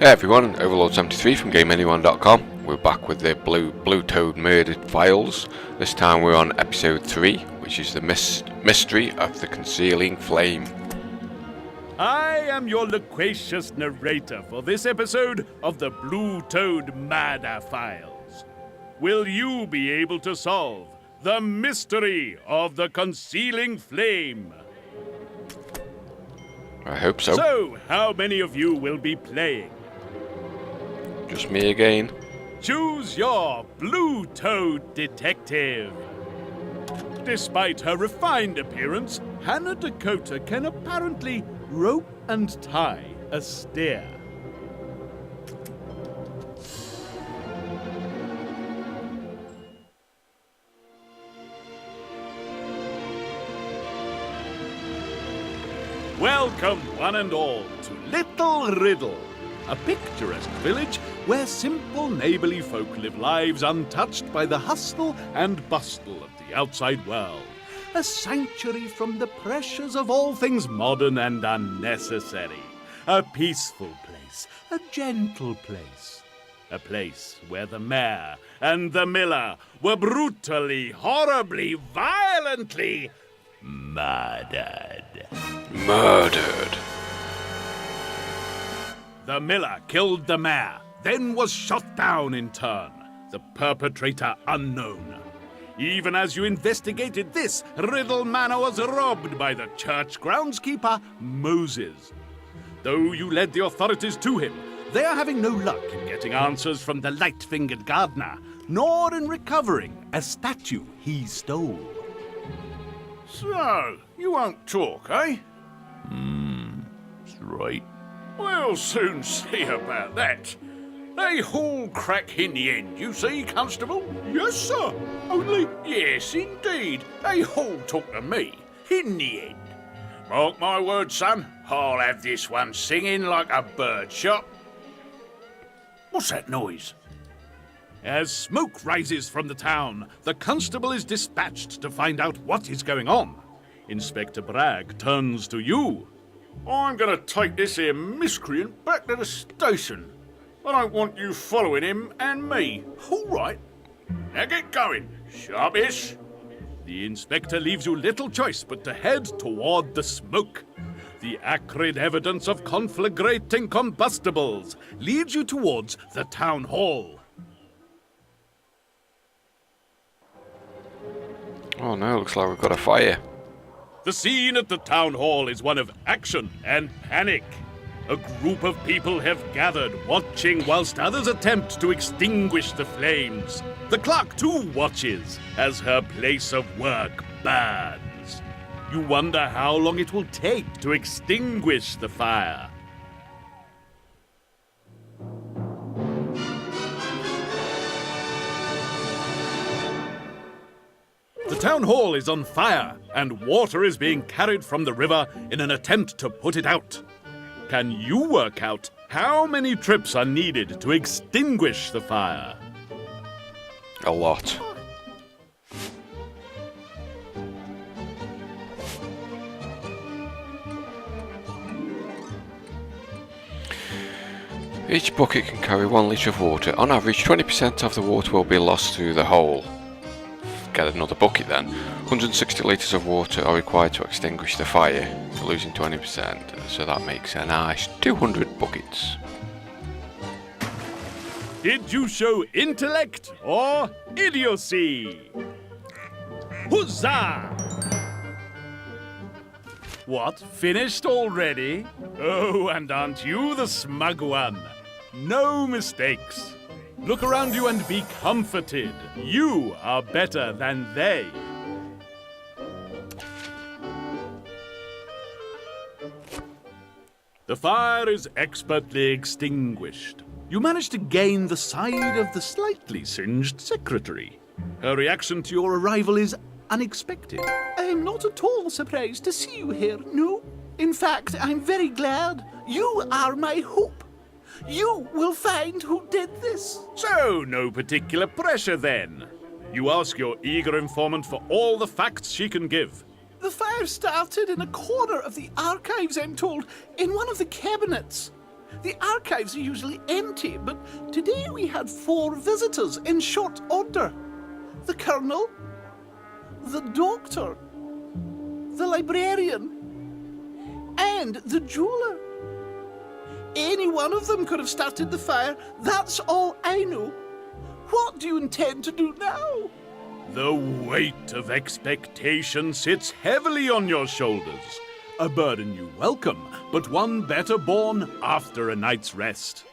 Hey everyone, Overlord73 from GameAnyone.com. We're back with the Blue Toad Murdered Files. This time we're on episode 3, which is the mystery of the Concealing Flame. I am your loquacious narrator for this episode of the Blue Toad Murder Files. Will you be able to solve the mystery of the Concealing Flame? I hope so. So, how many of you will be playing? Just me again. Choose your Blue Toad detective. Despite her refined appearance, Hannah Dakota can apparently rope and tie a steer. Welcome, one and all, to Little Riddle, a picturesque village where simple neighborly folk live lives untouched by the hustle and bustle of the outside world. A sanctuary from the pressures of all things modern and unnecessary. A peaceful place, a gentle place. A place where the mayor and the miller were brutally, horribly, violently murdered. The miller killed the mayor, then was shot down in turn, the perpetrator unknown. Even as you investigated this, Riddle Manor was robbed by the church groundskeeper, Moses. Though you led the authorities to him, they are having no luck in getting answers from the light-fingered gardener, nor in recovering a statue he stole. So, you won't talk, eh? That's right. We'll soon see about that. They all crack in the end, you see, Constable? Yes, sir. Only... Yes, indeed. They all talk to me, in the end. Mark my words, son, I'll have this one singing like a bird shot. What's that noise? As smoke rises from the town, the constable is dispatched to find out what is going on. Inspector Bragg turns to you. I'm gonna take this here miscreant back to the station. I don't want you following him and me. All right. Now get going. Sharpish. The inspector leaves you little choice but to head toward the smoke. The acrid evidence of conflagrating combustibles leads you towards the town hall. Oh no, looks like we've got a fire. The scene at the town hall is one of action and panic. A group of people have gathered, watching whilst others attempt to extinguish the flames. The clerk too watches as her place of work burns. You wonder how long it will take to extinguish the fire. The town hall is on fire, and water is being carried from the river in an attempt to put it out. Can you work out how many trips are needed to extinguish the fire? A lot. Each bucket can carry 1 litre of water. On average, 20% of the water will be lost through the hole. Get another bucket then. 160 litres of water are required to extinguish the fire, losing 20%, so that makes a nice 200 buckets. Did you show intellect or idiocy? Huzzah! What, finished already? Oh, and aren't you the smug one? No mistakes. Look around you and be comforted. You are better than they. The fire is expertly extinguished. You manage to gain the side of the slightly singed secretary. Her reaction to your arrival is unexpected. I am not at all surprised to see you here, no. In fact, I'm very glad. You are my hope. You will find who did this. So, no particular pressure then. You ask your eager informant for all the facts she can give. The fire started in a corner of the archives, I'm told, in one of the cabinets. The archives are usually empty, but today we had 4 visitors in short order. The Colonel, the Doctor, the Librarian, and the Jeweler. Any one of them could have started the fire. That's all I know. What do you intend to do now? The weight of expectation sits heavily on your shoulders. A burden you welcome, but one better borne after a night's rest.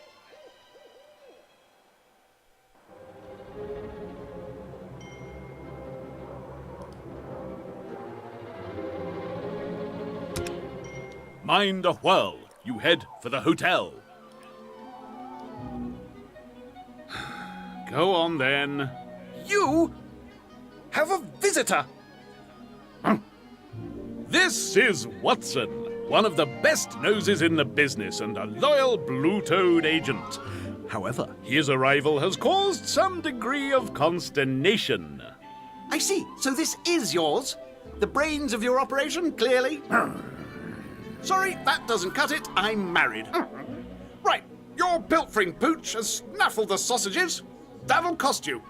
Mind a whirl. You head for the hotel. Go on then. You have a visitor. This is Watson, one of the best noses in the business and a loyal blue-toed agent. However, his arrival has caused some degree of consternation. I see. So this is yours? The brains of your operation, clearly? Sorry, that doesn't cut it. I'm married. Right, your pilfering pooch has snaffled the sausages. That'll cost you.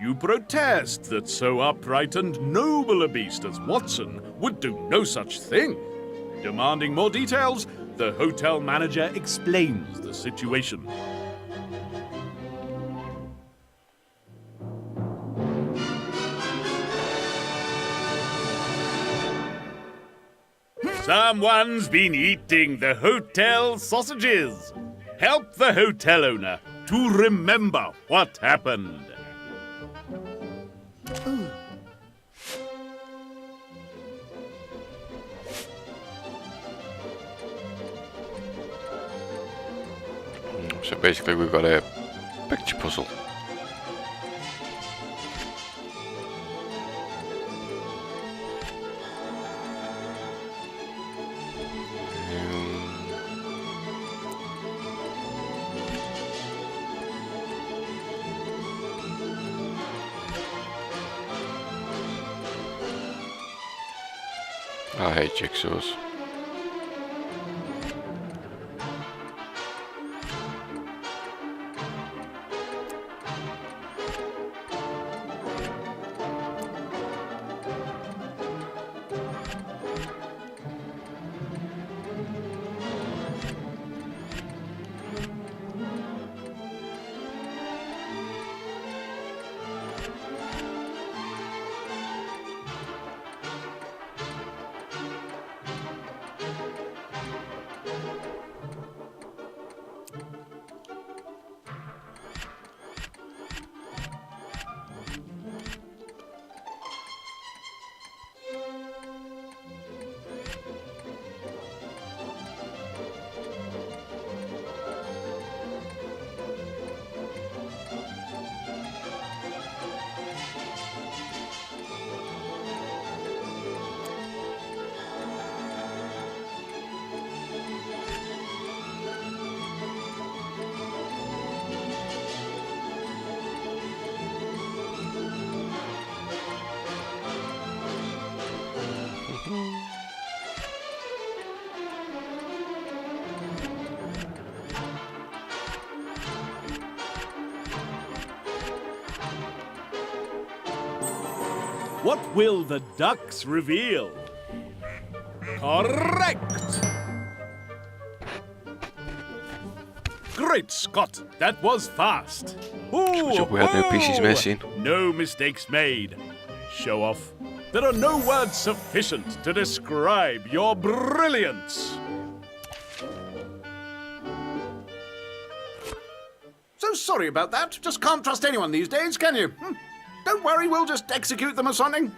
You protest that so upright and noble a beast as Watson would do no such thing. Demanding more details, the hotel manager explains the situation. Someone's been eating the hotel sausages. Help the hotel owner to remember what happened. So basically we've got a picture puzzle. I hate jigsaws. What will the ducks reveal? Correct! Great Scott, that was fast. Good job we had no pieces missing. No mistakes made. Show off. There are no words sufficient to describe your brilliance. So sorry about that. Just can't trust anyone these days, can you? Don't worry, we'll just execute them or something.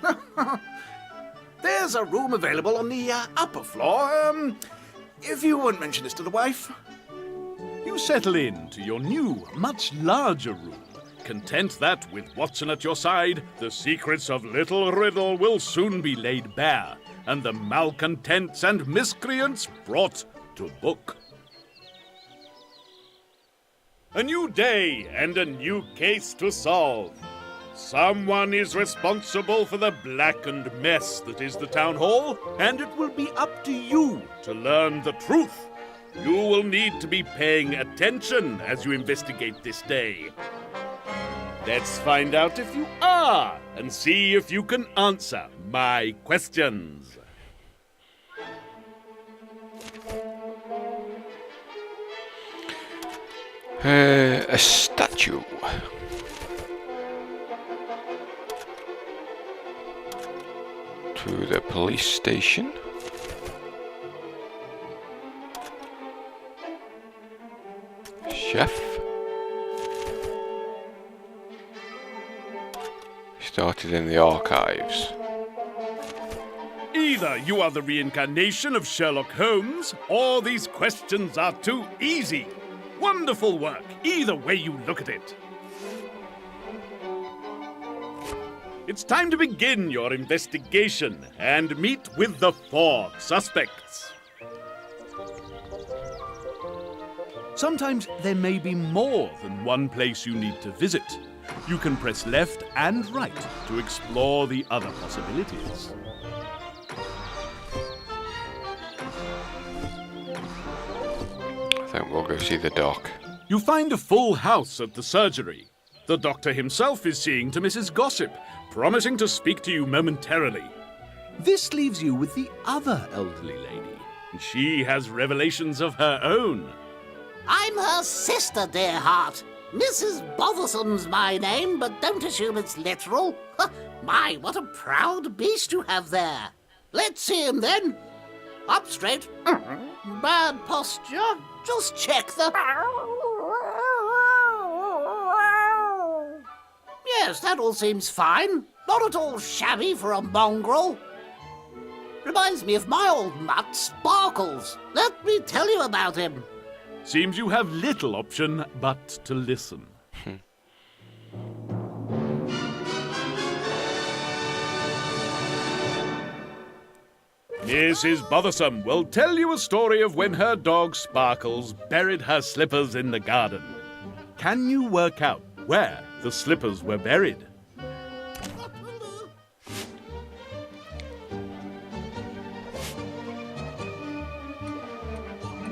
There's a room available on the upper floor. If you won't mention this to the wife. You settle in to your new, much larger room. Content that, with Watson at your side, the secrets of Little Riddle will soon be laid bare, and the malcontents and miscreants brought to book. A new day and a new case to solve. Someone is responsible for the blackened mess that is the town hall, and it will be up to you to learn the truth. You will need to be paying attention as you investigate this day. Let's find out if you are, and see if you can answer my questions. A statue. To the police station. Chef. Started in the archives. Either you are the reincarnation of Sherlock Holmes, or these questions are too easy. Wonderful work, either way you look at it. It's time to begin your investigation and meet with the 4 suspects. Sometimes there may be more than one place you need to visit. You can press left and right to explore the other possibilities. I think we'll go see the doc. You find a full house at the surgery. The doctor himself is seeing to Mrs. Gossip, promising to speak to you momentarily. This leaves you with the other elderly lady. She has revelations of her own. I'm her sister, dear heart. Mrs. Bothersome's my name, but don't assume it's literal. My, what a proud beast you have there. Let's see him then. Up straight. Bad posture. Just check the... Yes, that all seems fine. Not at all shabby for a mongrel. Reminds me of my old mutt, Sparkles. Let me tell you about him. Seems you have little option but to listen. Mrs. Bothersome will tell you a story of when her dog Sparkles buried her slippers in the garden. Can you work out where the slippers were buried?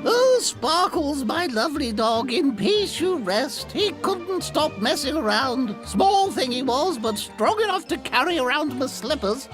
Oh, Sparkles, my lovely dog, in peace you rest. He couldn't stop messing around. Small thing he was, but strong enough to carry around my slippers.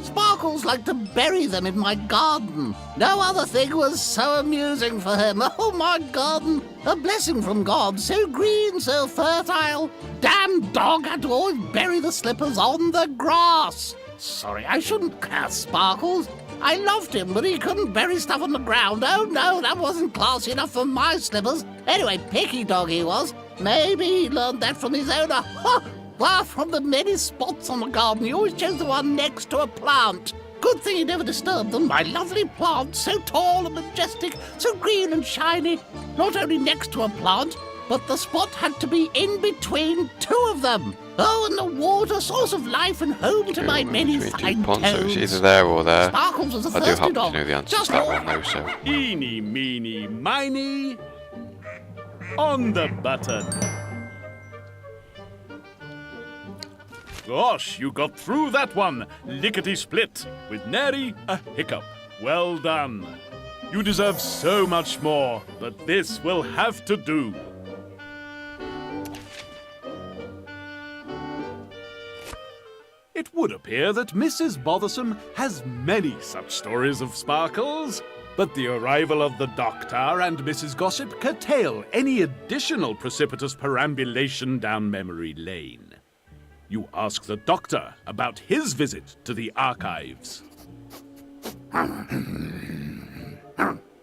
Sparkles liked to bury them in my garden. No other thing was so amusing for him. Oh, my garden, a blessing from God, so green, so fertile. Damn dog had to always bury the slippers on the grass. Sorry, I shouldn't curse Sparkles. I loved him, but he couldn't bury stuff on the ground. Oh, no, that wasn't classy enough for my slippers. Anyway, picky dog he was. Maybe he learned that from his owner. Ha! Well, from the many spots on the garden, he always chose the one next to a plant. Good thing he never disturbed them. My lovely plant, so tall and majestic, so green and shiny. Not only next to a plant, but the spot had to be in between 2 of them. Oh, and the water, source of life and home to my many fine So it's toads. either there or there. Sparkles was a I do thirsty happen dog. to know the answer Just to that one though, so... Eeny, meeny, miny. On the button. Gosh, you got through that one, lickety-split, with nary a hiccup. Well done. You deserve so much more, but this will have to do. It would appear that Mrs. Bothersome has many such stories of Sparkles, but the arrival of the doctor and Mrs. Gossip curtail any additional precipitous perambulation down memory lane. You ask the doctor about his visit to the archives.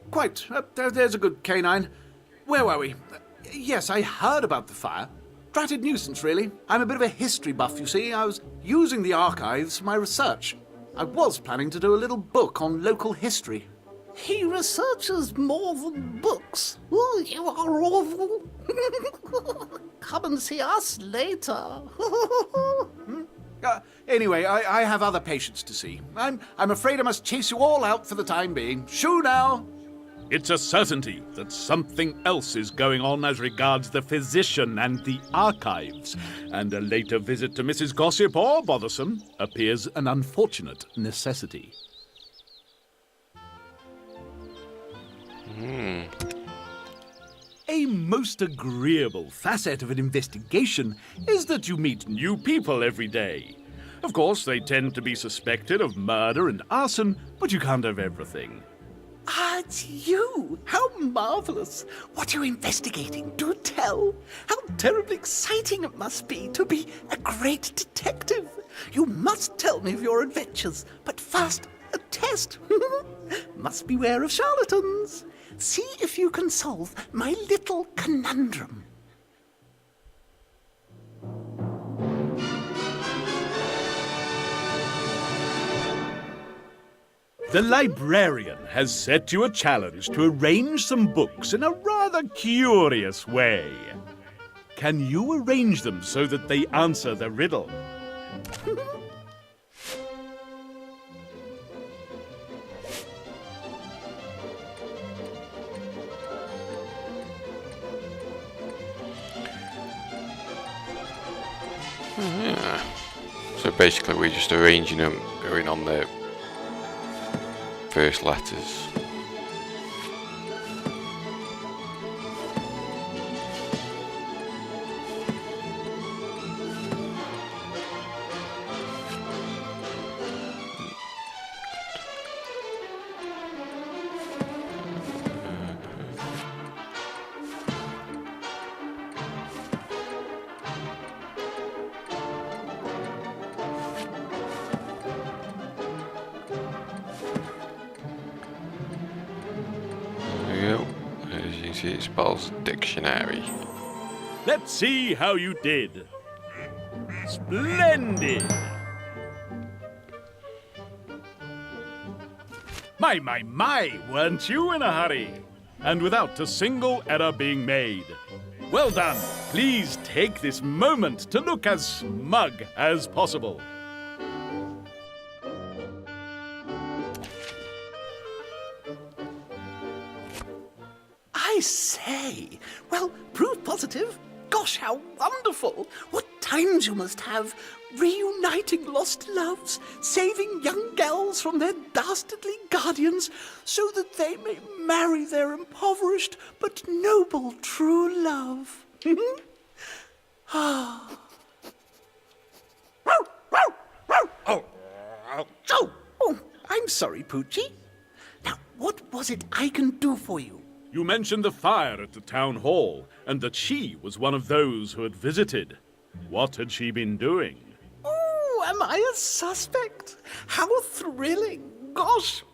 Quite. There's a good canine. Where were we? Yes, I heard about the fire. Dratted nuisance, really. I'm a bit of a history buff, you see. I was using the archives for my research. I was planning to do a little book on local history. He researches more than books. Oh, you are awful. Come and see us later. Anyway, I have other patients to see. I'm afraid I must chase you all out for the time being. Shoo now! It's a certainty that something else is going on as regards the physician and the archives, and a later visit to Mrs. Gossip or Bothersome appears an unfortunate necessity. A most agreeable facet of an investigation is that you meet new people every day. Of course, they tend to be suspected of murder and arson, but you can't have everything. Ah, it's you! How marvelous! What are you investigating? Do tell! How terribly exciting it must be to be a great detective! You must tell me of your adventures, but first, a test! Must beware of charlatans! See if you can solve my little conundrum. The librarian has set you a challenge to arrange some books in a rather curious way. Can you arrange them so that they answer the riddle? Yeah. So basically we're just arranging them, going on the first letters. As you can see, it spells dictionary. Let's see how you did. Splendid! My, weren't you in a hurry? And without a single error being made. Well done. Please take this moment to look as smug as possible. I say! Well, proof positive? Gosh, how wonderful! What times you must have! Reuniting lost loves, saving young gals from their dastardly guardians, so that they may marry their impoverished but noble true love. Ah. Oh, I'm sorry, Poochie. Now, what was it I can do for you? You mentioned the fire at the town hall, and that she was one of those who had visited. What had she been doing? Oh, am I a suspect? How thrilling! Gosh!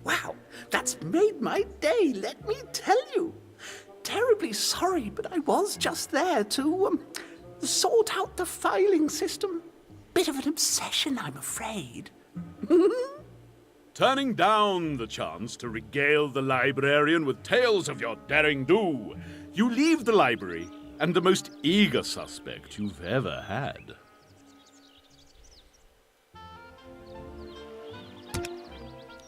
Wow, that's made my day, let me tell you. Terribly sorry, but I was just there to sort out the filing system. Bit of an obsession, I'm afraid. Turning down the chance to regale the librarian with tales of your daring do, you leave the library and the most eager suspect you've ever had.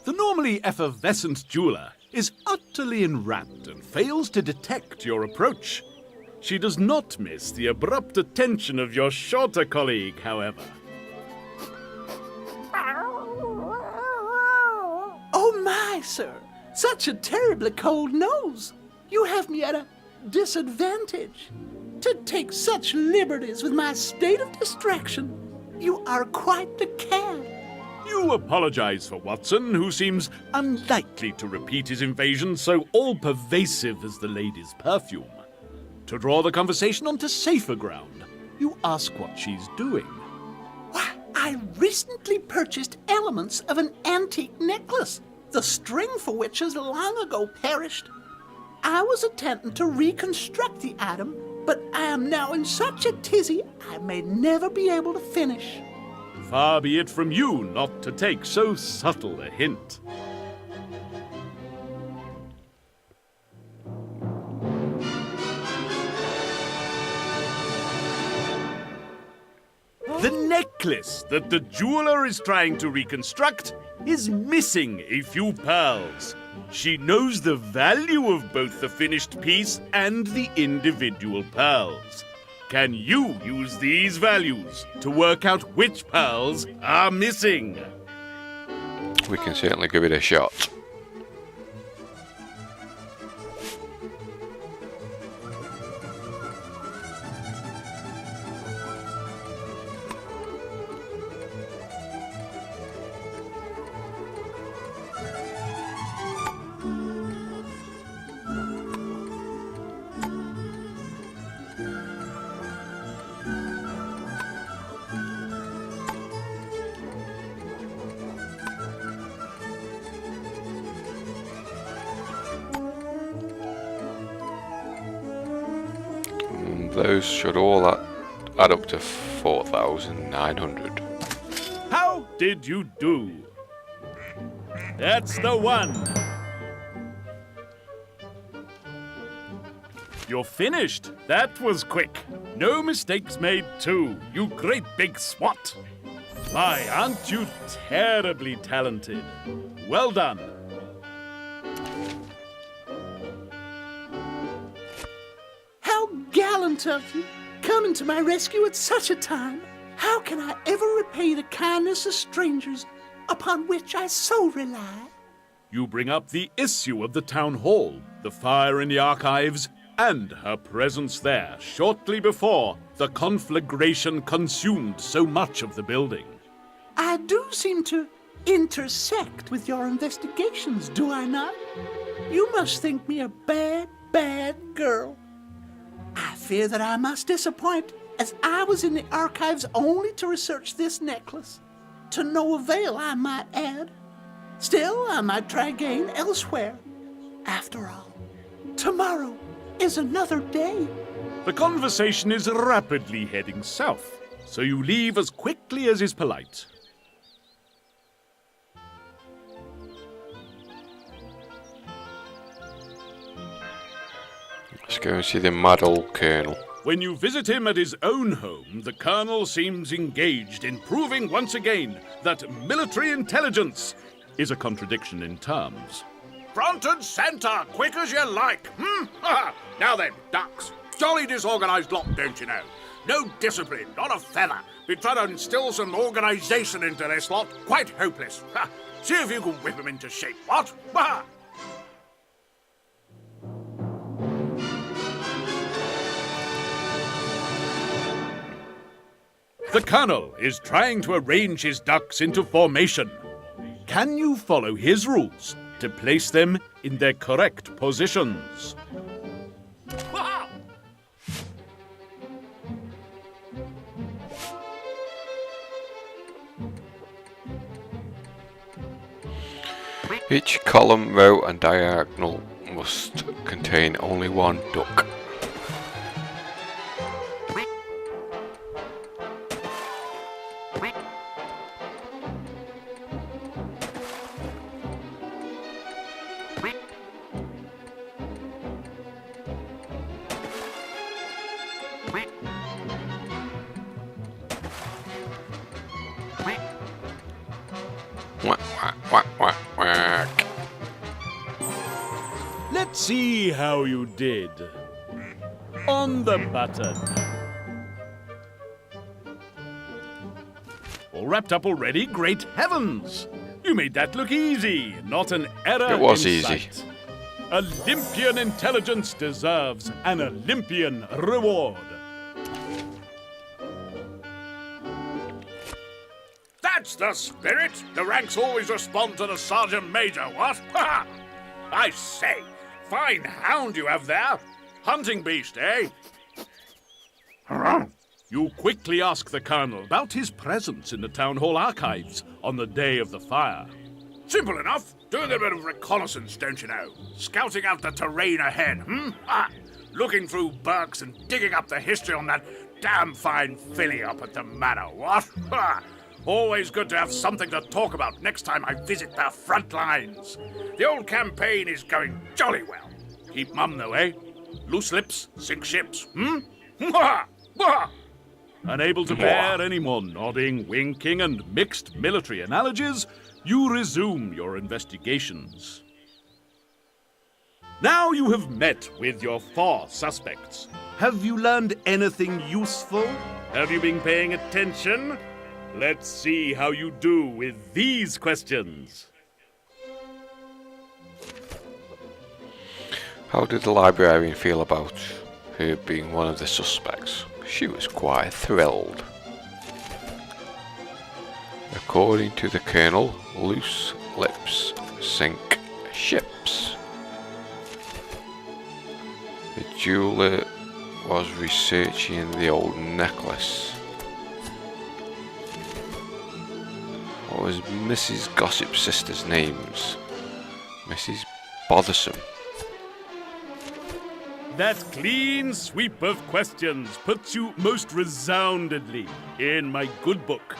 The normally effervescent jeweler is utterly enwrapped and fails to detect your approach. She does not miss the abrupt attention of your shorter colleague, however. Oh my, sir! Such a terribly cold nose! You have me at a disadvantage. To take such liberties with my state of distraction, you are quite the cad. You apologize for Watson, who seems unlikely to repeat his invasion so all-pervasive as the lady's perfume. To draw the conversation onto safer ground, you ask what she's doing. Why, I recently purchased elements of an antique necklace, the string for which has long ago perished. I was attempting to reconstruct the item, but I am now in such a tizzy I may never be able to finish. Far be it from you not to take so subtle a hint. The necklace that the jeweler is trying to reconstruct is missing a few pearls. She knows the value of both the finished piece and the individual pearls. Can you use these values to work out which pearls are missing? We can certainly give it a shot. Those should all add up to 4,900. How did you do? That's the one. You're finished. That was quick. No mistakes made too. You great big swat. My, aren't you terribly talented? Well done. How gallant of you, coming to my rescue at such a time. How can I ever repay the kindness of strangers upon which I so rely? You bring up the issue of the town hall, the fire in the archives, and her presence there shortly before the conflagration consumed so much of the building. I do seem to intersect with your investigations, do I not? You must think me a bad, bad girl. I fear that I must disappoint, as I was in the archives only to research this necklace. To no avail, I might add. Still, I might try again elsewhere. After all, tomorrow is another day. The conversation is rapidly heading south, so you leave as quickly as is polite. Let's go and see the mad old colonel. When you visit him at his own home, the colonel seems engaged in proving once again that military intelligence is a contradiction in terms. Front and centre, quick as you like. Now then, ducks. Jolly disorganised lot, don't you know? No discipline, not a feather. Been trying to instill some organisation into this lot. Quite hopeless. See if you can whip 'em into shape, what? The colonel is trying to arrange his ducks into formation. Can you follow his rules to place them in their correct positions? Each column, row and diagonal must contain only one duck. Whack, whack, whack, whack, whack. Let's see how you did. On the button. All wrapped up already? Great heavens! You made that look easy, not an error. It was in easy. sight. Olympian intelligence deserves an Olympian reward. That's the spirit. The ranks always respond to the sergeant major, what? Ha! I say, fine hound you have there. Hunting beast, eh? You quickly ask the colonel about his presence in the town hall archives on the day of the fire. Simple enough. Doing a bit of reconnaissance, don't you know? Scouting out the terrain ahead, looking through Burks and digging up the history on that damn fine filly up at the manor, what? Ha! Always good to have something to talk about next time I visit the front lines. The old campaign is going jolly well. Keep mum, though, eh? Loose lips, sink ships, Unable to bear any more nodding, winking, and mixed military analogies, you resume your investigations. Now you have met with your 4 suspects. Have you learned anything useful? Have you been paying attention? Let's see how you do with these questions. How did the librarian feel about her being one of the suspects? She was quite thrilled. According to the Colonel, loose lips sink ships. The jeweler was researching the old necklace. What was Mrs. Gossip's sister's names? Mrs. Bothersome. That clean sweep of questions puts you most resoundingly in my good book.